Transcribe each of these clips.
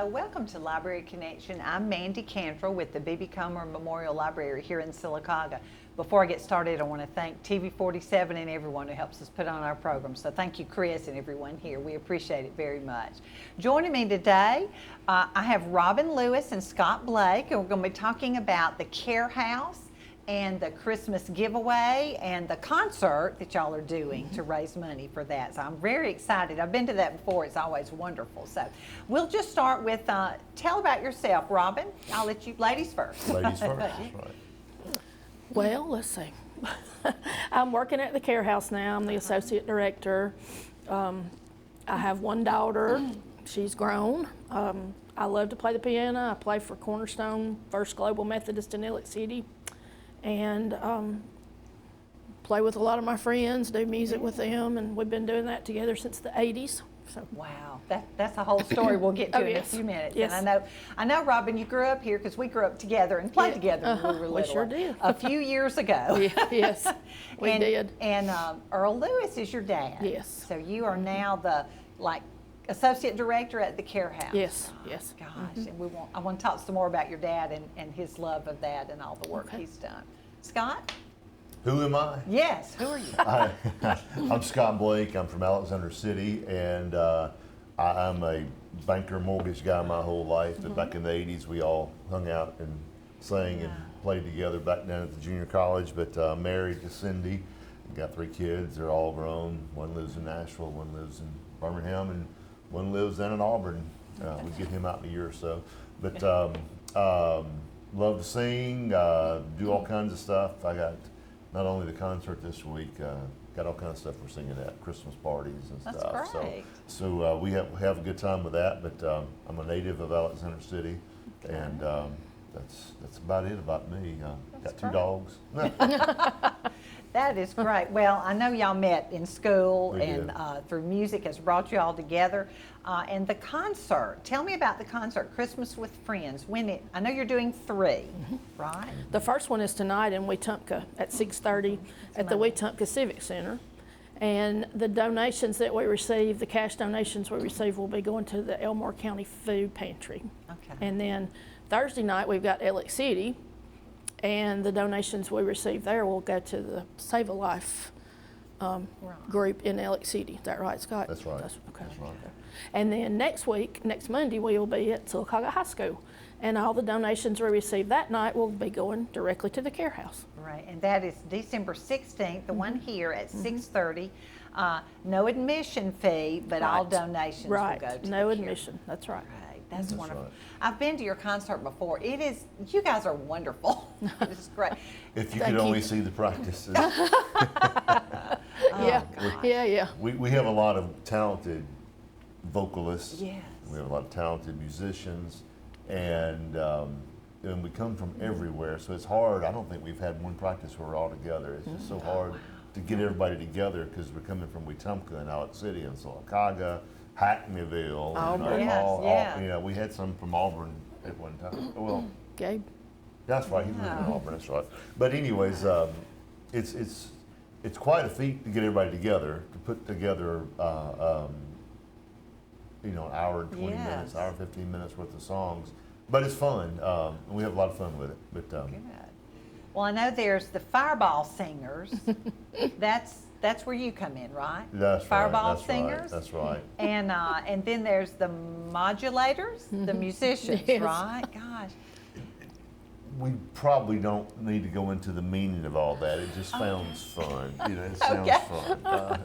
Hello, welcome to Library Connection. I'm Mandy Cantrell with the B.B. Comer Memorial Library here in Sylacauga. Before I get started, I want to thank TV47 and everyone who helps us put on our program. So thank you, Chris, and everyone here. We appreciate it very much. Joining me today, I have Robin Lewis and Scott Blake, and we're going to be talking about the Care House and the Christmas giveaway and the concert that y'all are doing to raise money for that. So I'm very excited. I've been to that before. It's always wonderful. So we'll just start with, tell about yourself, Robin. I'll let you, ladies first. Ladies first, right. Well, let's see. I'm working at the Care House now. I'm the associate director. I have one daughter. She's grown. I love to play the piano. I play for Cornerstone First Global Methodist in Elliott City. And play with a lot of my friends, do music with them, and we've been doing that together since the 80s. So. Wow, that's a whole story we'll get to in a few minutes. Yes. And I know, Robin, you grew up here because we grew up together and played together when we were little. We sure did. A few years ago. Yes, we did. And Earl Lewis is your dad. Yes. So you are now the associate director at the Care House. Yes, yes. Gosh, and I want to talk some more about your dad and his love of that and all the work he's done. Scott? Who am I? Yes, who are you? I'm Scott Blake. I'm from Alexander City, and I'm a banker mortgage guy my whole life. But back in the 80s, we all hung out and sang and played together back down at the junior college. But married to Cindy, got 3 kids. They're all grown. One lives in Nashville, one lives in Birmingham, and one lives down in Auburn. We get him out in a year or so. But love to sing, do all kinds of stuff. I got not only the concert this week, got all kinds of stuff we're singing at, Christmas parties and stuff. That's great. So we have a good time with that. But I'm a native of Alexander City, and that's about it about me. Got 2 dogs. That is great. Well, I know y'all met in school We and through music has brought you all together. And the concert, tell me about the concert, Christmas with Friends. I know you're doing 3, right? The first one is tonight in Wetumpka at 6:30 at the Wetumpka Civic Center. And the donations that we receive, the cash donations we receive, will be going to the Elmore County Food Pantry. Okay. And then Thursday night, we've got Elliott City. And the donations we receive there will go to the Save a Life group in Elliott City. Is that right, Scott? That's right. Okay. That's right. And then next Monday, we will be at Sylacauga High School. And all the donations we receive that night will be going directly to the Care House. Right, and that is December 16th, the one here at 6:30. No admission fee, but all donations will go to the Care. No admission, that's right. That's wonderful. right. I've been to your concert before. You guys are wonderful. It's great. If you Thank could you. only see the practices. Yeah. We have a lot of talented vocalists. Yes. We have a lot of talented musicians, and we come from everywhere. So it's hard. I don't think we've had one practice where we're all together. It's just so hard to get everybody together because we're coming from Wetumpka and Alex City and Sylacauga, Hackneyville. Auburn. We had some from Auburn at one time. Well, Gabe? that's right. He lived in Auburn. That's right. But anyways, it's quite a feat to get everybody together to put together. An hour and 20 minutes, hour and 15 minutes worth of songs. But it's fun. We have a lot of fun with it. But Good. Well, I know there's the Fireball Singers. That's where you come in, right? That's Fireball right. Singers. That's right. And then there's the Modulators, the musicians, Yes. right? Gosh. We probably don't need to go into the meaning of all that. It just sounds fun. It sounds fun.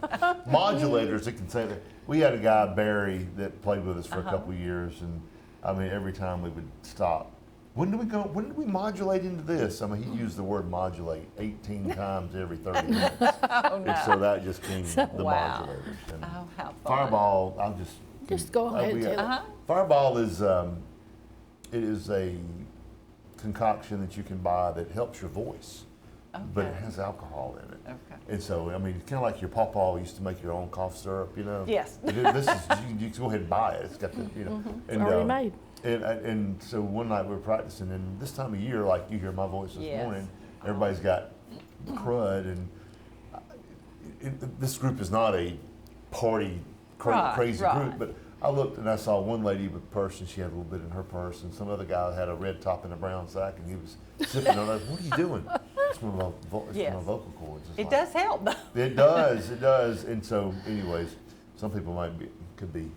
Modulators, it can say that. We had a guy, Barry, that played with us for a couple of years, and I mean, every time we would stop. When did we modulate into this? I mean, he used the word modulate 18 times every 30 minutes. And so that just came the modulators. And Oh, how fun. Fireball, I'll Just go ahead and tell it. Fireball is it is a concoction that you can buy that helps your voice, but it has alcohol in it. Okay. And so, I mean, it's kind of like your pawpaw used to make your own cough syrup, Yes. This is, you can go ahead and buy it. It's got the, It's already made. And so one night we were practicing, and this time of year, like you hear my voice this Yes. morning, everybody's got crud, and this group is not a party crazy group, but I looked and I saw one lady with a purse, and she had a little bit in her purse, and some other guy had a red top and a brown sack, and he was sipping on it. What are you doing? It's from my, Yes. my vocal cords. It's It like- does help, though. It does. And so, anyways, some people could be.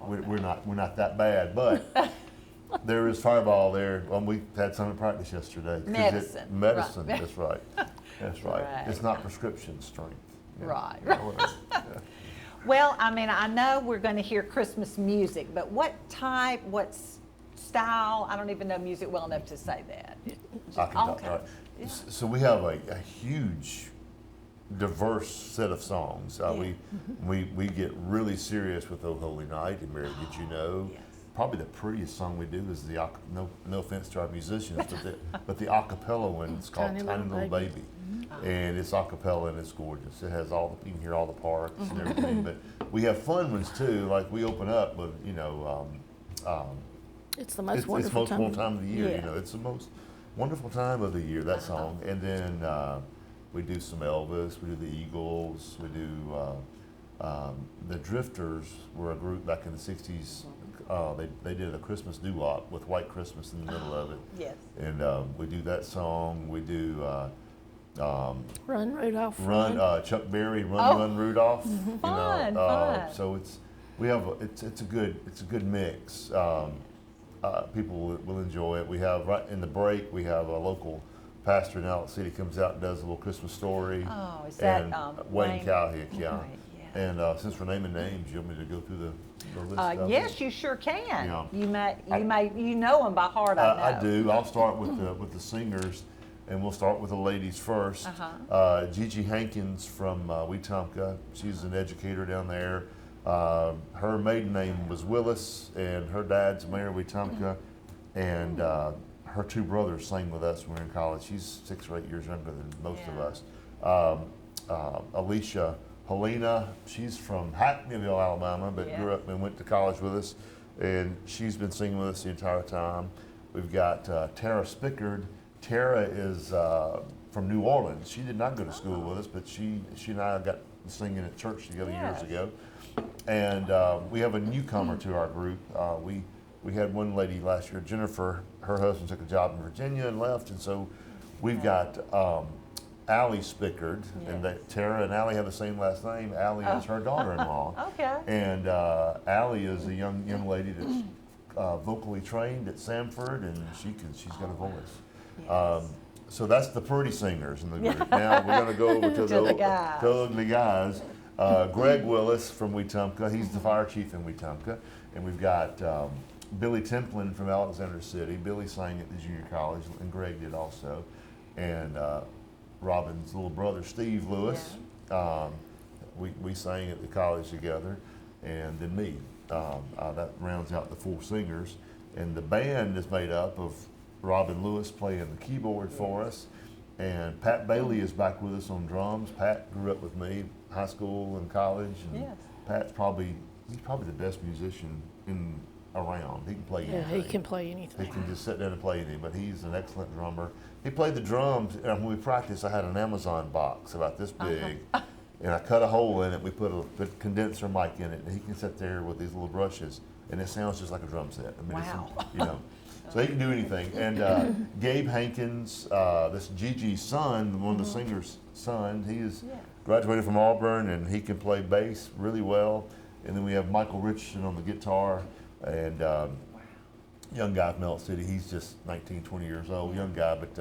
We're not that bad, but there is Fireball there. Well, we had some in practice yesterday. 'Cause Medicine, medicine. right. That's right. That's right. Right. It's not prescription strength. Yeah. Right. Whatever. Yeah. Well, I mean, I know we're going to hear Christmas music, but what type, what style? I don't even know music well enough to say that. I can all talk, kinds. right. Yeah. So we have a huge, diverse set of songs. We get really serious with "Oh Holy Night" and "Mary Did You Know." Yes. Probably the prettiest song we do is no offense to our musicians, but the a cappella one. It's called Tiny "Tiny Little Little Baby." Baby," and it's a cappella and it's gorgeous. It has you can hear all the parts and everything. But we have fun ones too. Like we open up with It's the most it's the wonderful most time. wonderful time of the year. Yeah. It's the most wonderful time of the year. That song, and then we do some Elvis. We do the Eagles. We do the Drifters. Were a group back in the '60s. They did a Christmas doo-wop with White Christmas in the middle of it, Yes. and we do that song. We do Run, Rudolph, Run Chuck Berry, Run Rudolph. Fun, fun. So it's a good mix. People will enjoy it. We have right in the break. We have a local pastor in Allen City comes out and does a little Christmas story. Oh, is that and Wayne? Wayne Cowhick, yeah. Right, yeah. And since we're naming names, you want me to go through the list? Of Yes, them? you sure can. Yeah. You know them by heart. I know. I do. I'll start with the singers, and we'll start with the ladies first. Gigi Hankins from Wetumpka. She's an educator down there. Her maiden name was Willis, and her dad's Mayor Wetumpka, and her two brothers sang with us when we were in college. She's 6 or 8 years younger than most of Yeah. us. Alicia Helena, she's from Hackneyville, Alabama, but Yeah. grew up and went to college with us, and she's been singing with us the entire time. We've got Tara Spickard. Tara is from New Orleans. She did not go to school with us, but she and I got singing at church together Yes. years ago. And we have a newcomer to our group. We had one lady last year, Jennifer. Her husband took a job in Virginia and left, and so we've got Allie Spickard, and Tara and Allie have the same last name. Allie is her daughter-in-law. Okay. And Allie is a young lady that's vocally trained at Samford, and she's got a voice. Yes. So that's the pretty singers in the group. Now we're going to go over to the guys. the ugly guys. Greg Willis from Wetumpka. He's the fire chief in Wetumpka. And we've got Billy Templin from Alexander City. Billy sang at the junior college, and Greg did also. And Robin's little brother, Steve Lewis. We sang at the college together. And then me. That rounds out the 4 singers. And the band is made up of Robin Lewis playing the keyboard for us. And Pat Bailey is back with us on drums. Pat grew up with me, high school and college. And Yes. Pat's probably the best musician around. He can play Yeah, anything. he can play anything. He can just sit down and play anything, but he's an excellent drummer. He played the drums, and when we practiced, I had an Amazon box about this big, and I cut a hole in it. We put a condenser mic in it, and he can sit there with these little brushes, and it sounds just like a drum set. I mean, Wow. So he can do anything. And Gabe Hankins, this Gigi's son, one of the singer's son, he is graduated from Auburn, and he can play bass really well. And then we have Michael Richardson on the guitar, and young guy from Elk City. He's just 19, 20 years old, young guy. But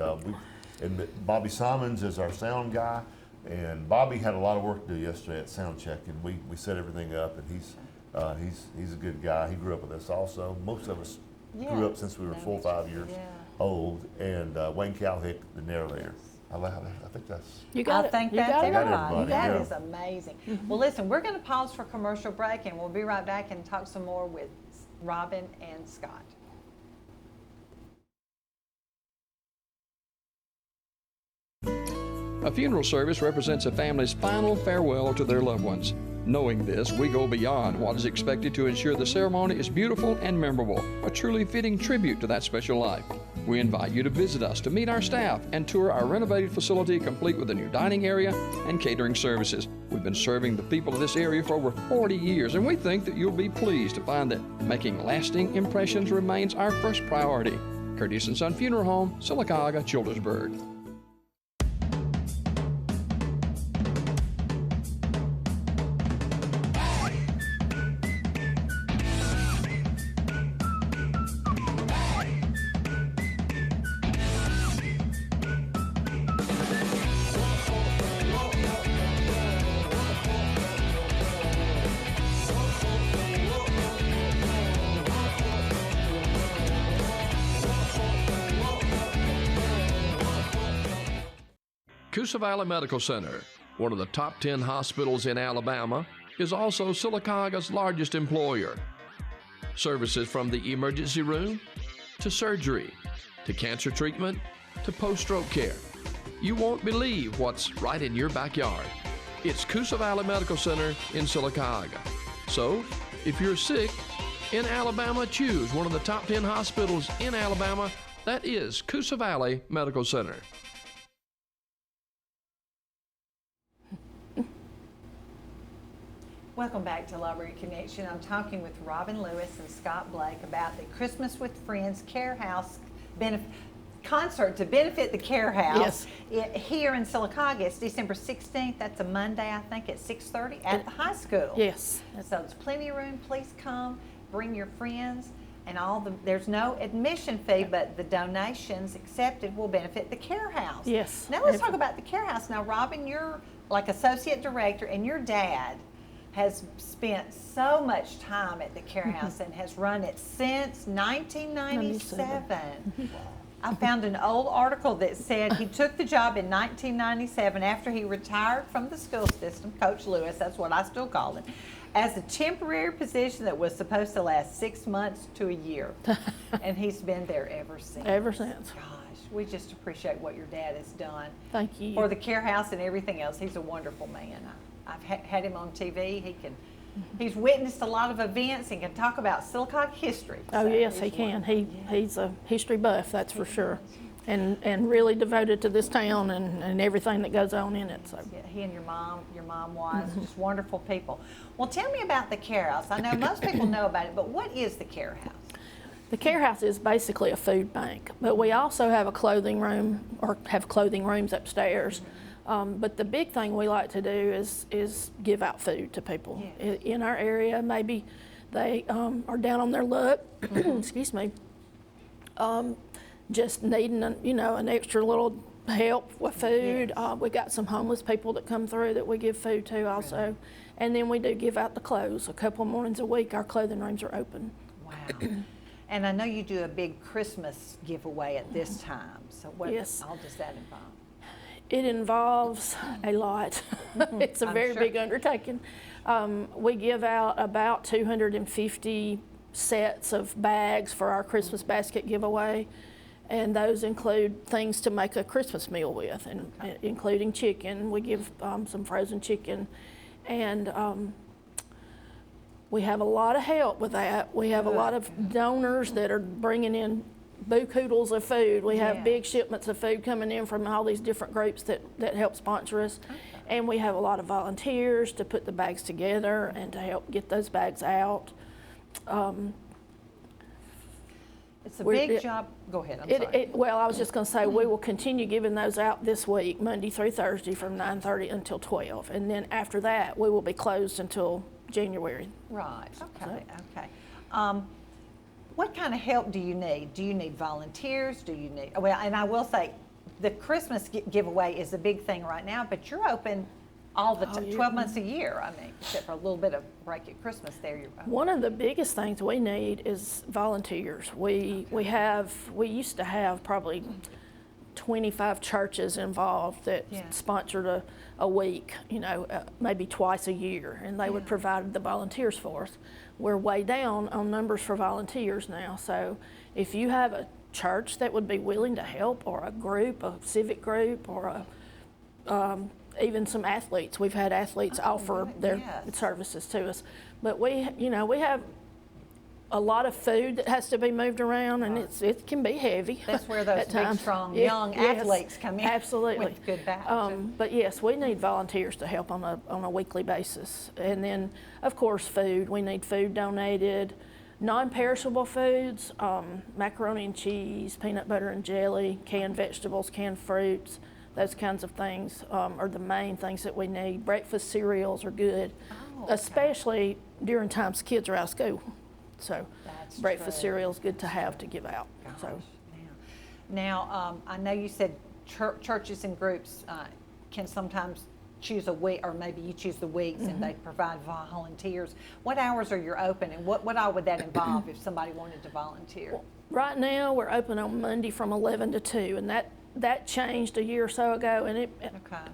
and Bobby Simons is our sound guy, and Bobby had a lot of work to do yesterday at sound check, and we set everything up. And he's a good guy. He grew up with us also. Most of us grew up since we were 4 or 5 years old. And Wayne Cowhick, the narrator. I think that's. You got I it. think You that's got it. got right. everybody, That yeah. is amazing. Well, listen, we're going to pause for commercial break, and we'll be right back and talk some more with Robin and Scott. A funeral service represents a family's final farewell to their loved ones. Knowing this, we go beyond what is expected to ensure the ceremony is beautiful and memorable, a truly fitting tribute to that special life. We invite you to visit us to meet our staff and tour our renovated facility complete with a new dining area and catering services. We've been serving the people of this area for over 40 years, and we think that you'll be pleased to find that making lasting impressions remains our first priority. Curtis & Son Funeral Home, Sylacauga, Childersburg. Coosa Valley Medical Center, one of the top 10 hospitals in Alabama, is also Sylacauga's largest employer. Services from the emergency room, to surgery, to cancer treatment, to post-stroke care. You won't believe what's right in your backyard. It's Coosa Valley Medical Center in Sylacauga. So, if you're sick in Alabama, choose one of the top 10 hospitals in Alabama. That is Coosa Valley Medical Center. Welcome back to Library Connection. I'm talking with Robin Lewis and Scott Blake about the Christmas with Friends Care House concert to benefit the Care House. Yes. Here in Sylacauga. It's December 16th. That's a Monday, I think, at 6:30 at the high school. Yes. So it's plenty of room. Please come. Bring your friends. And there's no admission fee, but the donations accepted will benefit the Care House. Yes. Now let's talk about the Care House. Now, Robin, you're like associate director, and your dad has spent so much time at the Care House and has run it since 1997. I found an old article that said he took the job in 1997 after he retired from the school system, Coach Lewis, that's what I still call him, as a temporary position that was supposed to last 6 months to a year. And he's been there ever since. Ever since. Gosh, we just appreciate what your dad has done. Thank you. For the Care House and everything else. He's a wonderful man. I've had him on TV. He's witnessed a lot of events and can talk about Sylacauga history. Oh, So yes, he he's can. wonderful. He's a history buff, that's for sure. And really devoted to this town and everything that goes on in it. So. Yeah, he and your mom was just wonderful people. Well, tell me about the Care House. I know most people know about it, but what is the Care House? The Care House is basically a food bank, but we also have a clothing room, or have clothing rooms upstairs. But the big thing we like to do is give out food to people in our area. Maybe they are down on their luck, excuse me, just needing an extra little help with food. Yes. We got some homeless people that come through that we give food to also. Really? And then we do give out the clothes. A couple mornings a week our clothing rooms are open. Wow. And I know you do a big Christmas giveaway at this time. So what Yes. all does that involve? It involves a lot. It's a I'm very sure. big undertaking. We give out about 250 sets of bags for our Christmas basket giveaway, and those include things to make a Christmas meal with, and including chicken. We give some frozen chicken, and we have a lot of help with that. We have a lot of donors that are bringing in boo-koodles of food. We have big shipments of food coming in from all these different groups that help sponsor us. And we have a lot of volunteers to put the bags together and to help get those bags out. It's a big job. Go ahead, I'm sorry. Well, I was just going to say we will continue giving those out this week, Monday through Thursday from 9:30 until 12. And then after that, we will be closed until January. Right, okay, okay. What kind of help do you need? Do you need volunteers? Do you need, well, and I will say, the Christmas giveaway is a big thing right now, but you're open all the 12 months a year, I mean, except for a little bit of break at Christmas there. You're open. One of the biggest things we need is volunteers. We used to have probably 25 churches involved that sponsored a week, maybe twice a year, and they would provide the volunteers for us. We're way down on numbers for volunteers now, so if you have a church that would be willing to help, or a group, a civic group, or even some athletes. We've had athletes offer their services to us, but we have a lot of food that has to be moved around, and it can be heavy. That's where those at big, times. strong, Yeah, young yes, athletes come in. Absolutely. With good balance. But yes, we need volunteers to help on a weekly basis. And then, of course, food. We need food donated, non-perishable foods, macaroni and cheese, peanut butter and jelly, canned vegetables, canned fruits. Those kinds of things are the main things that we need. Breakfast cereals are good, especially during times kids are out of school. So That's breakfast true. cereal is good to have to give out. So Now, I know you said churches and groups can sometimes choose a week, or maybe you choose the weeks and they provide volunteers. What hours are you open, and what all would that involve if somebody wanted to volunteer? right now we're open on Monday from 11 to 2, and that changed a year or so ago, and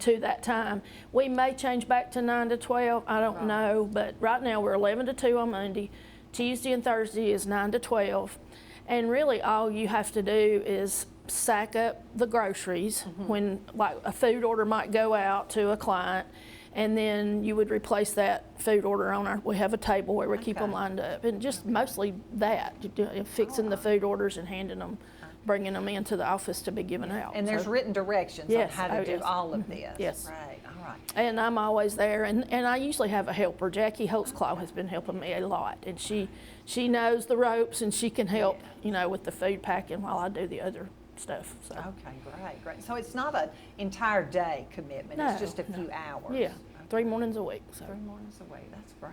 to that time. We may change back to 9 to 12, I don't know, but right now we're 11 to 2 on Monday. Tuesday and Thursday is 9 to 12, and really all you have to do is sack up the groceries when, like, a food order might go out to a client, and then you would replace that food order on we have a table where we keep them lined up, and just mostly that, fixing the food orders and handing them, bringing them into the office to be given out. And there's written directions on how to do all of this. Yes. Right, all right. And I'm always there, and I usually have a helper. Jackie Holtzclaw has been helping me a lot, and she knows the ropes, and she can help, with the food packing while I do the other stuff. So. Okay, great. So it's not an entire day commitment, it's just a few hours. Yeah, 3 mornings a week. So. 3 mornings a week, that's great.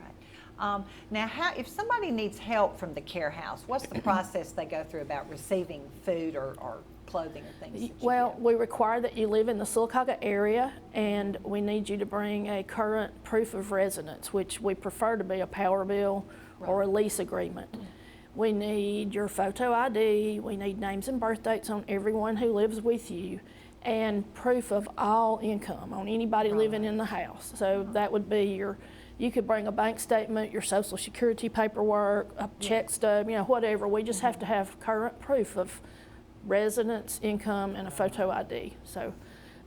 Now, if somebody needs help from the Care House, what's the process they go through about receiving food or clothing or things that you Well, give? we require that you live in the Sylacauga area, and we need you to bring a current proof of residence, which we prefer to be a power bill or a lease agreement. We need your photo ID, we need names and birth dates on everyone who lives with you, and proof of all income on anybody living in the house. So that would be you could bring a bank statement, your Social Security paperwork, a check stub, whatever. We just have to have current proof of residence, income, and a photo ID. So,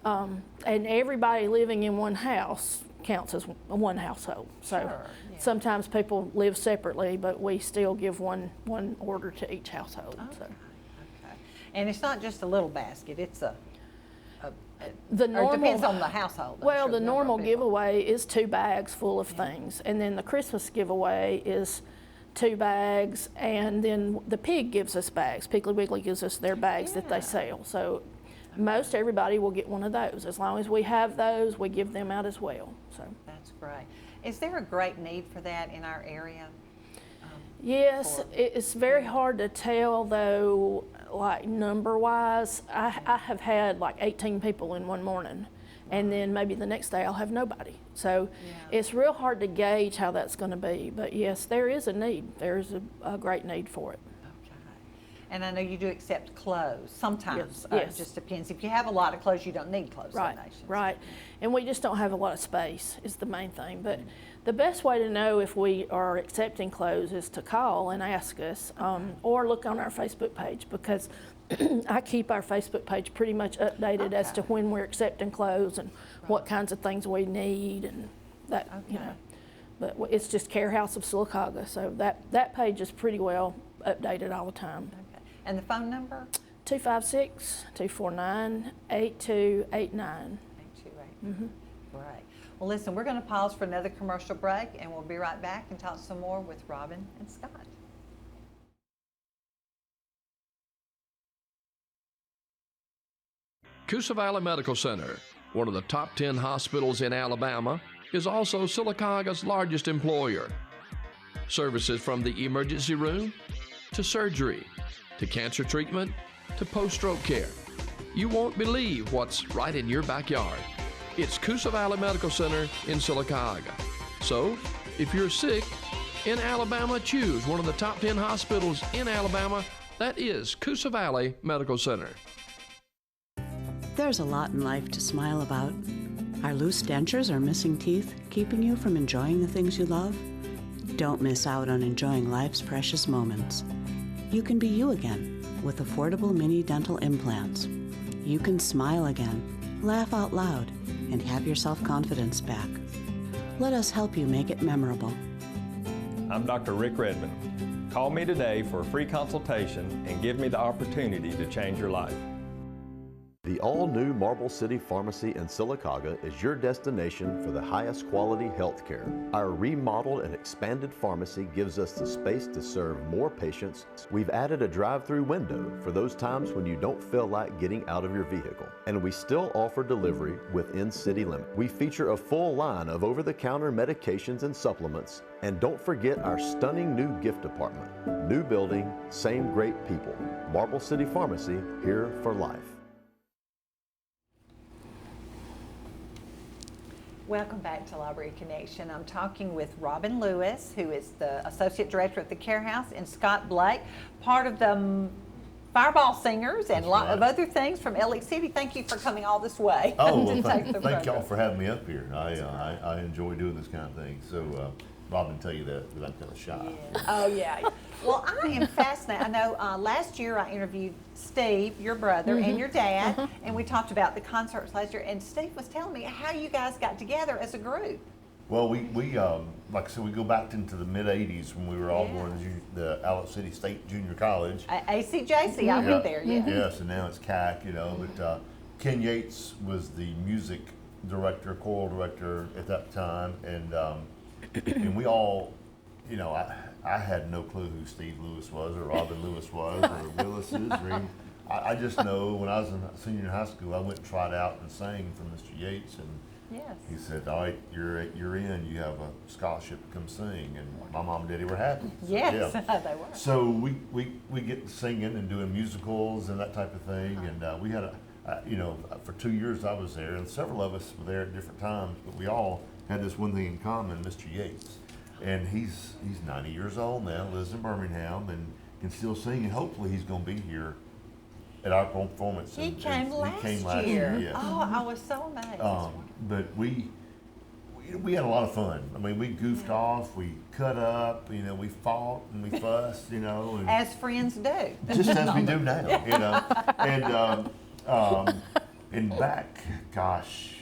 and everybody living in one house counts as one household. So sometimes people live separately, but we still give one order to each household. So. Okay. And it's not just a little basket, it's The normal, or it depends on the household. Well, the normal giveaway is 2 bags full of things, and then the Christmas giveaway is 2 bags, and then the pig gives us bags. Piggly Wiggly gives us their bags that they sell. So most everybody will get one of those. As long as we have those, we give them out as well. So That's great. Is there a great need for that in our area? yes, it's very hard to tell though, like number-wise. I have had like 18 people in one morning, and then maybe the next day I'll have nobody. So it's real hard to gauge how that's going to be. But yes, there is a need. There's a great need for it. Okay. And I know you do accept clothes sometimes. Yes. It just depends. If you have a lot of clothes, you don't need clothes Right, donations. right. And we just don't have a lot of space is the main thing. But the best way to know if we are accepting clothes is to call and ask us, or look on our Facebook page, because I keep our Facebook page pretty much updated as to when we're accepting clothes and what kinds of things we need and that, But it's just Care House of Sylacauga, so that page is pretty well updated all the time. Okay. And the phone number? 256-249-8289. 828. Great. Well, listen, we're going to pause for another commercial break, and we'll be right back and talk some more with Robin and Scott. Coosa Valley Medical Center, one of the top 10 hospitals in Alabama, is also Sylacauga's largest employer. Services from the emergency room to surgery to cancer treatment to post-stroke care. You won't believe what's right in your backyard. It's Coosa Valley Medical Center in Sylacauga. So, if you're sick in Alabama, choose one of the top 10 hospitals in Alabama. That is Coosa Valley Medical Center. There's a lot in life to smile about. Are loose dentures or missing teeth keeping you from enjoying the things you love? Don't miss out on enjoying life's precious moments. You can be you again with affordable mini dental implants. You can smile again, laugh out loud, and have your self-confidence back. Let us help you make it memorable. I'm Dr. Rick Redmond. Call me today for a free consultation and give me the opportunity to change your life. The all-new Marble City Pharmacy in Sylacauga is your destination for the highest quality health care. Our remodeled and expanded pharmacy gives us the space to serve more patients. We've added a drive-through window for those times when you don't feel like getting out of your vehicle. And we still offer delivery within city limits. We feature a full line of over-the-counter medications and supplements. And don't forget our stunning new gift department. New building, same great people. Marble City Pharmacy, here for life. Welcome back to Library Connection. I'm talking with Robin Lewis, who is the Associate Director at the Care House, and Scott Blake, part of the Fireball Singers and a lot of other things from LA City. Thank you for coming all this way. Oh, well, to take the thank y'all program. for having me up here. I enjoy doing this kind of thing. So Robin tell you that I'm kind of shy. Oh, yeah. Well, I am fascinated. I know last year I interviewed Steve, your brother, and your dad, and we talked about the concerts last year, and Steve was telling me how you guys got together as a group. Well, we like I said, we go back into the mid-'80s when we were all going to the Allen City State Junior College. ACJC, I went there, yeah. Yes, and now it's CAC, you know, but Ken Yates was the music director, choral director at that time, and we all, you know, I had no clue who Steve Lewis was or Robin Lewis was or Willis's or even, I just know when I was a senior in high school, I went and tried out and sang for Mr. Yates, and Yes. he said, all right, you're in, you have a scholarship to come sing, and my mom and daddy were happy. So, Yes, yeah. they were. So we get singing and doing musicals and that type of thing, and we had you know, for 2 years I was there, and several of us were there at different times, but we all had this one thing in common, Mr. Yates. And he's 90 years old now, lives in Birmingham, and can still sing, and hopefully he's gonna be here at our performance. He and- came and last year. yes. Oh, I was so amazed. But we had a lot of fun. I mean, we goofed off, we cut up, you know, we fought and we fussed, you know, and As friends do. just as we do now, you know. And back, gosh,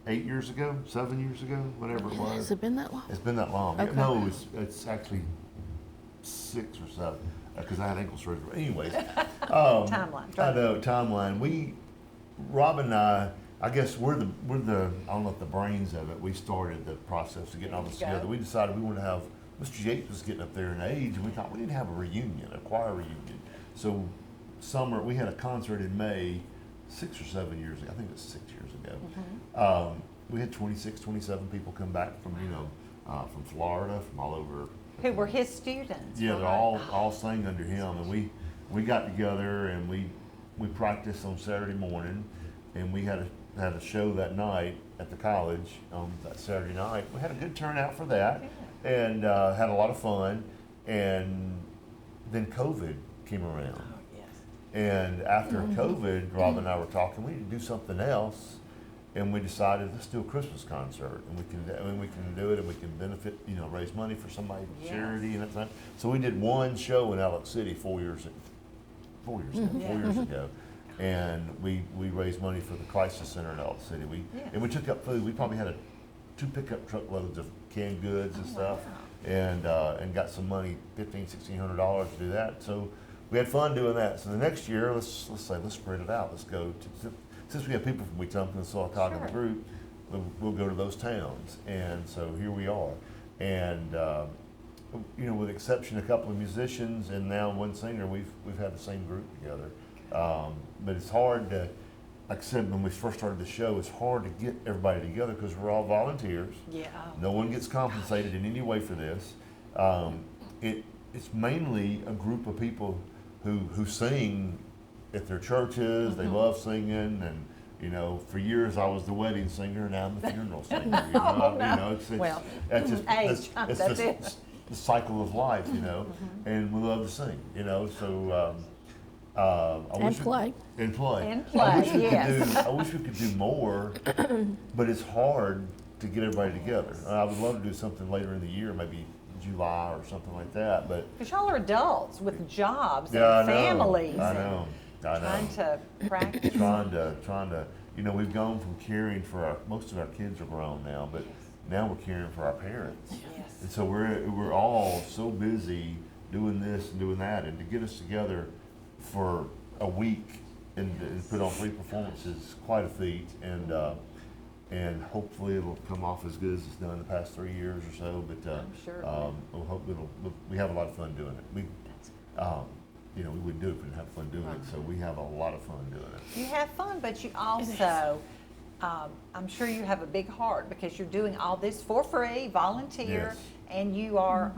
8 years ago, 7 years ago, whatever it was. Has it been that long? It's been that long. Okay. No, it's actually 6 or 7 because I had ankle surgery. Anyways, Timeline. I know timeline. Rob and I guess we're the I don't know if the brains of it. We started the process of getting all this There you go. together. We decided we wanted to have Mr. Yates was getting up there in age, and we thought we need to have a reunion, a choir reunion. So summer we had a concert in May, 6 or 7 years ago. I think it was 6 years ago. We had 26, 27 people come back from from Florida, from all over. Who were his students. Yeah, right? they're all sang under him, and we got together and we practiced on Saturday morning, and we had a show that night at the college on that Saturday night. We had a good turnout for that, and had a lot of fun, and then COVID came around. Oh, yes. And after COVID, Rob and I were talking, we need to do something else, and we decided let's do a Christmas concert, and we can do it, and we can benefit, you know, raise money for somebody, Yes. charity and that thing. So we did one show in Alex City 4 years ago, and we raised money for the crisis center in Alex City. And we took up food. We probably had 2 pickup truckloads of canned goods and stuff, and got some money, $1,500–1,600 to do that. So we had fun doing that. So the next year, let's spread it out. Let's go to, since we have people from Wetumpka and Sylacauga in the group, we'll go to those towns. And so here we are. And you know, with the exception of a couple of musicians and now one singer, we've had the same group together. But it's hard to, like I said, when we first started the show, it's hard to get everybody together because we're all volunteers. Yeah. No one gets compensated in any way for this. It's mainly a group of people who sing at their churches. They love singing, and you know, for years I was the wedding singer, now I'm the funeral singer. You know, it's Well, that's just age, it's that's just it. the cycle of life, you know. And we love to sing, you know. So I And wish play. and play. And I wish play, we yes. could do. I wish we could do more, but it's hard to get everybody together. I would love to do something later in the year, maybe July or something like that. But Because y'all are adults with jobs yeah, and families. I know. Trying to practice. trying to. You know, we've gone from caring for most of our kids are grown now, but now we're caring for our parents. Yes. And so we're all so busy doing this and doing that, and to get us together for a week and put on 3 performances is quite a feat, and hopefully it'll come off as good as it's done the past 3 years or so. But I'm sure. we'll hope we have a lot of fun doing it. We wouldn't do it if we didn't have fun doing it. So we have a lot of fun doing it. You have fun, but you also, I'm sure you have a big heart because you're doing all this for free, volunteer, Yes. and you are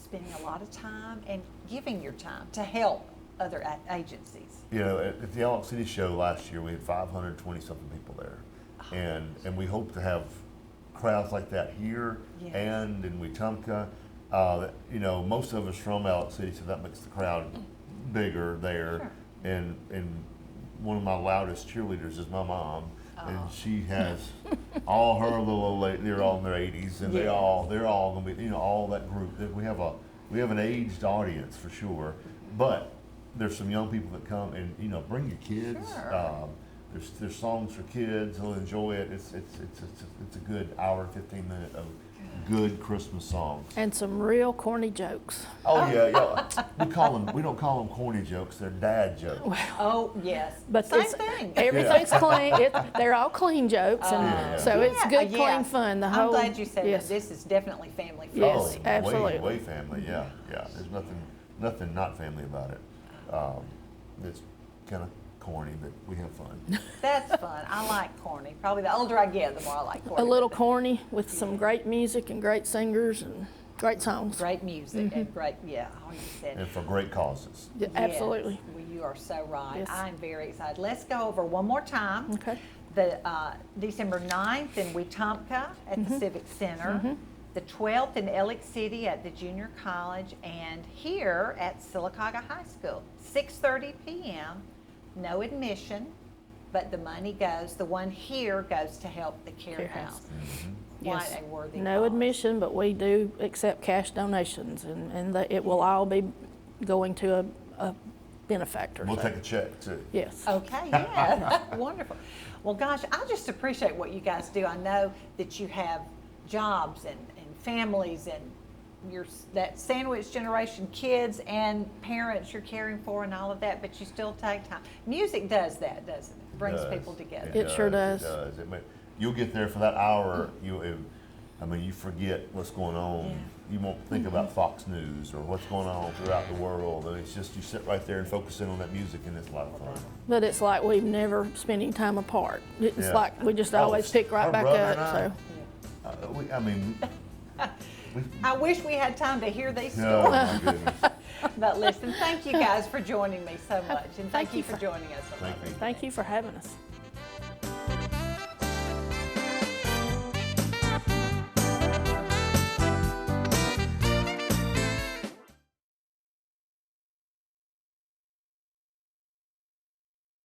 spending a lot of time and giving your time to help other agencies. At the Alex City show last year, we had 520-something people there. And we hope to have crowds like that here Yes. and in Wetumpka. Most of us from Alex City, so that makes the crowd bigger there. Sure. And one of my loudest cheerleaders is my mom, and she has all her little old lady. They're all in their 80s, and they're all gonna be, all that group. We have an aged audience for sure, but there's some young people that come and bring your kids. Sure. There's songs for kids. They'll enjoy it. It's a good hour, 15 minute of good Christmas songs. And some real corny jokes. Oh yeah. We don't call them corny jokes. They're dad jokes. Oh, yes. But Same it's- thing. Everything's clean. They're all clean jokes, and Yeah. so it's good, Yeah. clean fun. The whole. I'm glad you said yes. that. This is definitely family friendly. Yes, absolutely. Way family. Yeah. There's nothing not family about it. It's kind of corny, but we have fun. That's fun. I like corny. Probably the older I get, the more I like corny. A little corny with some great music and great singers and great songs. Great music and great, all you said. And for great causes. Yeah, absolutely. Yes. Well, you are so right. Yes. I'm very excited. Let's go over one more time. Okay. The December 9th in Wetumpka at the Civic Center. The 12th in Alex City at the Junior College, and here at Sylacauga High School, 6:30 p.m. No admission, but the money goes. The one here goes to help the Care House. Yes. Quite a worthy No cause. admission, but we do accept cash donations, and it will all be going to a benefactor. We'll so, take a check too. Yes. Okay, yeah, wonderful. Well, gosh, I just appreciate what you guys do. I know that you have jobs and families and that sandwich generation, kids and parents you're caring for and all of that, but you still take time. Music does that, doesn't it? Brings people together. It sure does. It does. You'll get there for that hour. You forget what's going on. Yeah. You won't think about Fox News or what's going on throughout the world. And it's just you sit right there and focus in on that music, and it's a lot of fun. But it's like we've never spent any time apart. It's Yeah. like we just always pick right Our back brother up. and So. I wish we had time to hear these Oh stories. my goodness. But listen, thank you guys for joining me so much, and thank Thank you you for for- joining us. Thank you. Thank you for having us.